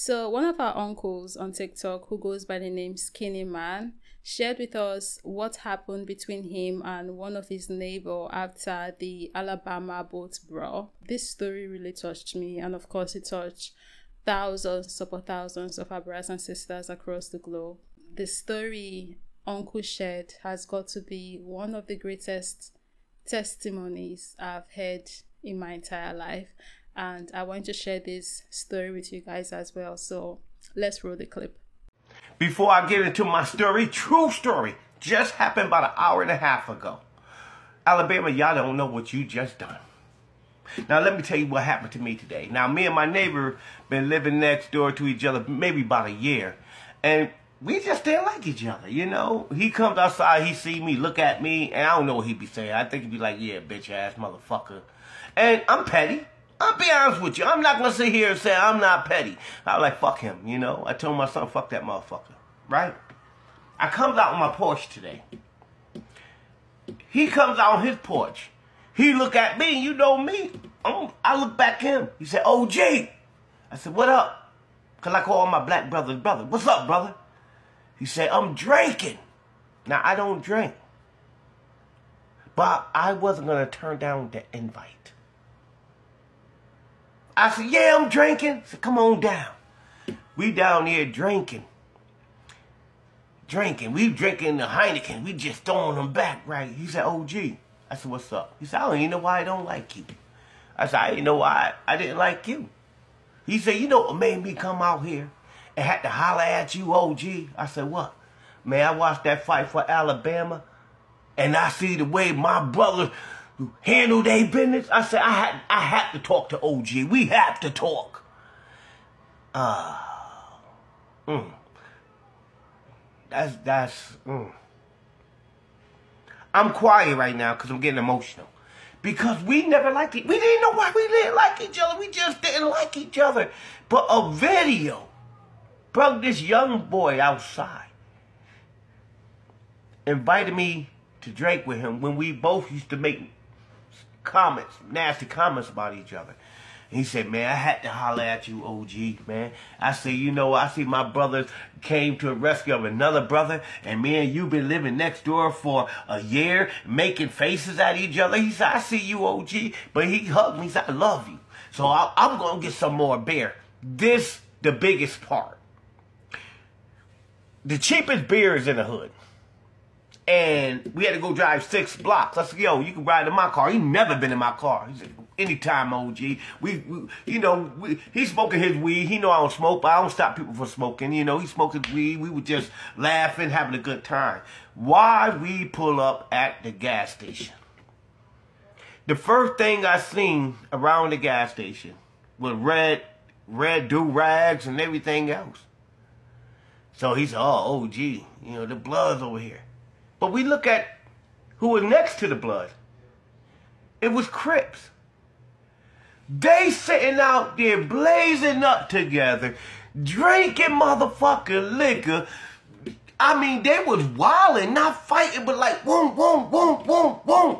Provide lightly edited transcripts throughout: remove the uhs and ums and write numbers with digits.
So one of our uncles on TikTok who goes by the name Skinny Man shared with us what happened between him and one of his neighbor after the Alabama boat brawl. This story really touched me, and of course it touched thousands upon thousands of our brothers and sisters across the globe. The story Uncle shared has got to be one of the greatest testimonies I've heard in my entire life, and I want to share this story with you guys as well. So let's roll the clip. Before I get into my story, true story, just happened about an hour and a half ago. Alabama, y'all don't know what you just done. Now let me tell you what happened to me today. Now me and my neighbor been living next door to each other maybe about a year, and we just didn't like each other, you know. He comes outside, he see me, look at me, and I don't know what he be saying. I think he'd be like, yeah, bitch ass motherfucker. And I'm petty. I'll be honest with you. I'm not going to sit here and say I'm not petty. I'm like, fuck him, you know. I told my son, fuck that motherfucker, right? I comes out on my porch today. He comes out on his porch. He look at me, you know me. I look back at him. He said, OG. I said, what up? Because I call all my black brothers brother. What's up, brother? He said, I'm drinking. Now, I don't drink. But I wasn't going to turn down the invite. I said, yeah, I'm drinking. He said, come on down. We down here drinking. We drinking the Heineken. We just throwing them back, right? He said, OG. I said, what's up? He said, I don't even know why I don't like you. I said, I didn't know why I didn't like you. He said, you know what made me come out here and had to holler at you, OG? I said, what? Man, I watched that fight for Alabama, and I see the way my brothers handle their business. I said, I had to talk to OG. We have to talk. I'm quiet right now because I'm getting emotional. Because we never liked it. We didn't know why we didn't like each other. We just didn't like each other. But a video brought this young boy outside, invited me to drink with him when we both used to make comments, nasty comments about each other. And he said, man, I had to holler at you, OG, man. I said, you know, I see my brothers came to the rescue of another brother, and me and you been living next door for a year, making faces at each other. He said, I see you, OG. But he hugged me, he said, I love you. So I'm going to get some more beer. This, the biggest part. The cheapest beer is in the hood. And we had to go drive 6 blocks. I said, yo, you can ride in my car. He never been in my car. He said, anytime, OG. He's smoking his weed. He know I don't smoke, but I don't stop people from smoking. You know, he smoked his weed. We were just laughing, having a good time. Why we pull up at the gas station? The first thing I seen around the gas station was red do-rags and everything else. So he said, oh, OG, you know, the blood's over here. But we look at who was next to the blood. It was Crips. They sitting out there blazing up together, drinking motherfucking liquor. I mean, they was wilding, not fighting, but like, boom, boom, boom, boom, boom.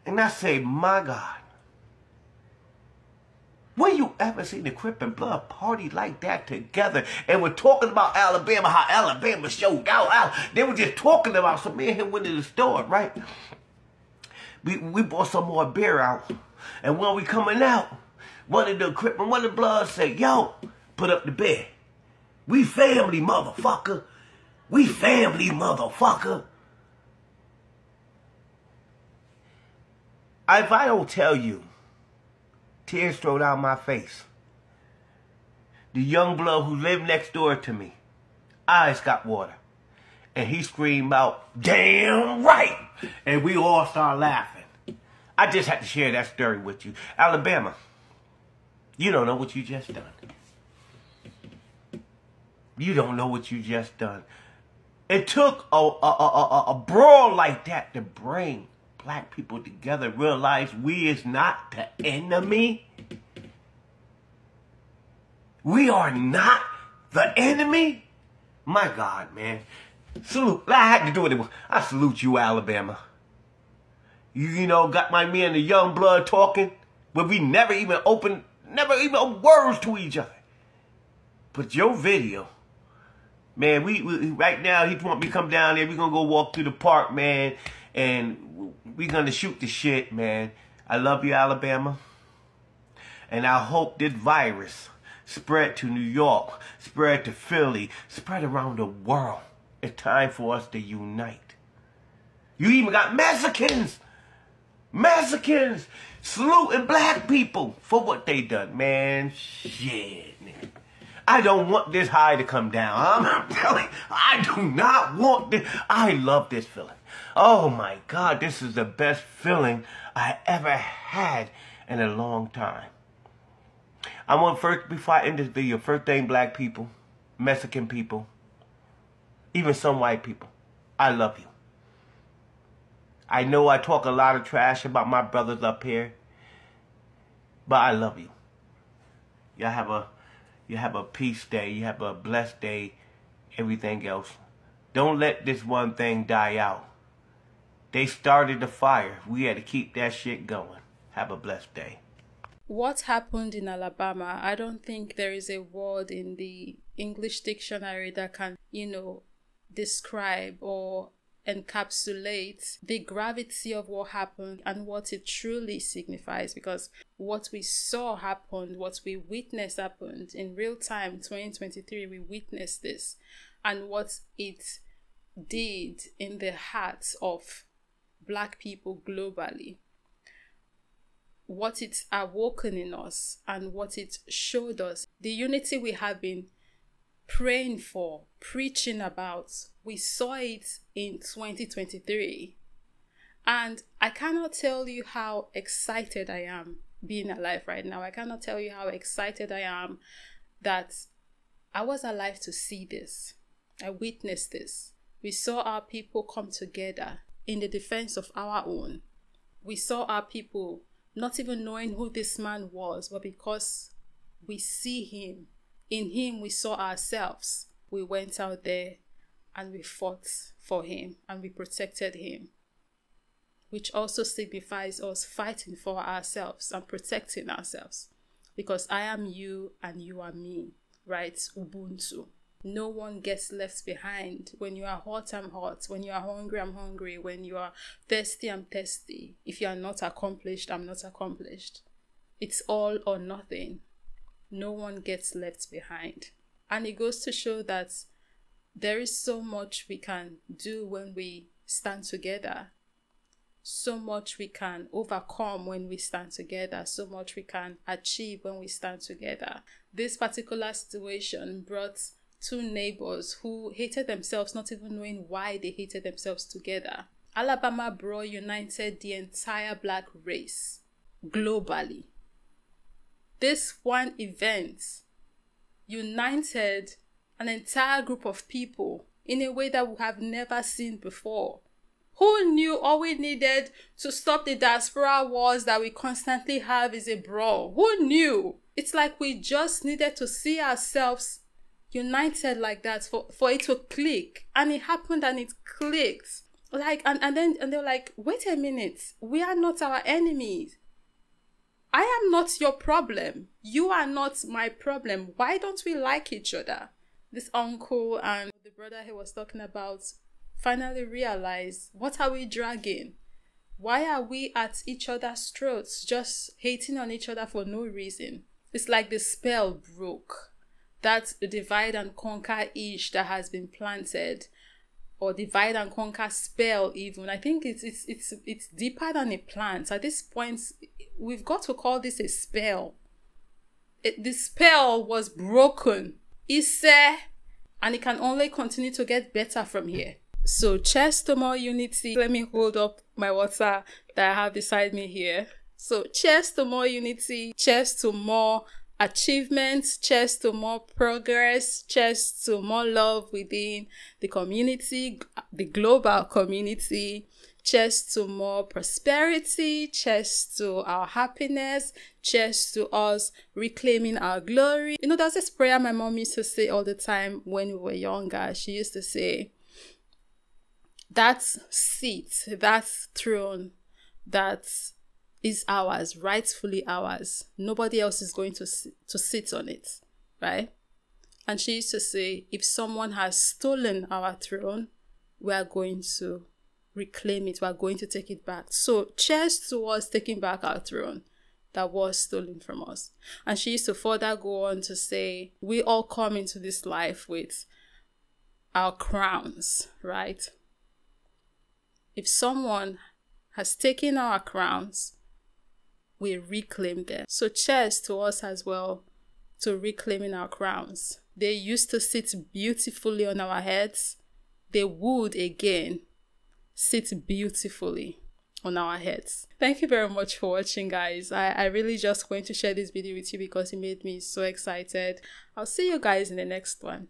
And I say, my God. When you ever seen the Crip and Blood party like that together? And we're talking about Alabama, how Alabama showed out. They were just talking about, so me and him went to the store, right? We bought some more beer out. And when we coming out, one of the Crip and one of the Blood said, yo, put up the bed. We family, motherfucker. We family, motherfucker. If I don't tell you, tears throw down my face. The young blood who lived next door to me, eyes got water. And he screamed out, damn right. And we all started laughing. I just had to share that story with you. Alabama, you don't know what you just done. You don't know what you just done. It took a brawl like that to bring black people together, realize we is not the enemy. We are not the enemy. My God, man. Salute. I had to do it. I salute you, Alabama. You know, got me and the young blood talking, but we never even opened words to each other. But your video, man, we right now, he want me to come down there. We're going to go walk through the park, man. And we're going to shoot the shit, man. I love you, Alabama. And I hope this virus spread to New York, spread to Philly, spread around the world. It's time for us to unite. You even got Mexicans saluting black people for what they done, man. Shit, man. I don't want this high to come down. I'm telling you, I do not want this. I love this feeling. Oh my God, this is the best feeling I ever had in a long time. I want first, before I end this video, first thing, black people, Mexican people, even some white people, I love you. I know I talk a lot of trash about my brothers up here, but I love you. You have a peace day. You have a blessed day. Everything else. Don't let this one thing die out. They started the fire. We had to keep that shit going. Have a blessed day. What happened in Alabama, I don't think there is a word in the English dictionary that can, describe or encapsulate the gravity of what happened and what it truly signifies, because what we saw happened, what we witnessed happened in real time. 2023, we witnessed this, and what it did in the hearts of black people globally, what it's awoken in us, and what it showed us, the unity we have been praying for, preaching about. We saw it in 2023, and I cannot tell you how excited I am being alive right now. I cannot tell you how excited I am that I was alive to see this. I witnessed this. We saw our people come together in the defense of our own. We saw our people not even knowing who this man was, but because we see him, in him we saw ourselves. We went out there and we fought for him and we protected him, which also signifies us fighting for ourselves and protecting ourselves, because I am you and you are me, right? Ubuntu. No one gets left behind. When you are hot, I'm hot. When you are hungry, I'm hungry. When you are thirsty, I'm thirsty. If you are not accomplished, I'm not accomplished. It's all or nothing. No one gets left behind. And it goes to show that there is so much we can do when we stand together. So much we can overcome when we stand together. So much we can achieve when we stand together. This particular situation brought two neighbors who hated themselves, not even knowing why they hated themselves, together. Alabama Brawl united the entire black race globally. This one event united an entire group of people in a way that we have never seen before. Who knew all we needed to stop the diaspora wars that we constantly have is a brawl? Who knew? It's like we just needed to see ourselves united like that for it to click. And it happened and it clicked. And they're like, wait a minute, we are not our enemies. I am not your problem. You are not my problem. Why don't we like each other? This uncle and the brother he was talking about finally realized, what are we dragging? Why are we at each other's throats, just hating on each other for no reason? It's like the spell broke. That's the divide and conquer ish that has been planted, or divide and conquer spell even. I think it's deeper than a plant. At this point, we've got to call this a spell. The spell was broken. And it can only continue to get better from here. So cheers to more unity. Let me hold up my water that I have beside me here. So cheers to more unity. Cheers to more achievements. Cheers to more progress. Cheers to more love within the community, the global community. Cheers to more prosperity. Cheers to our happiness. Cheers to us reclaiming our glory. You know, there's this prayer my mom used to say all the time when we were younger. She used to say, that seat, that throne, that is ours, rightfully ours. Nobody else is going to sit on it, right? And she used to say, if someone has stolen our throne, we are going to reclaim it. We are going to take it back. So cheers to us taking back our throne that was stolen from us. And she used to further go on to say, we all come into this life with our crowns, right? If someone has taken our crowns, we reclaim them. So cheers to us as well, to reclaiming our crowns. They used to sit beautifully on our heads. They would again sit beautifully on our heads. Thank you very much for watching, guys. I really just going to share this video with you because it made me so excited. I'll see you guys in the next one.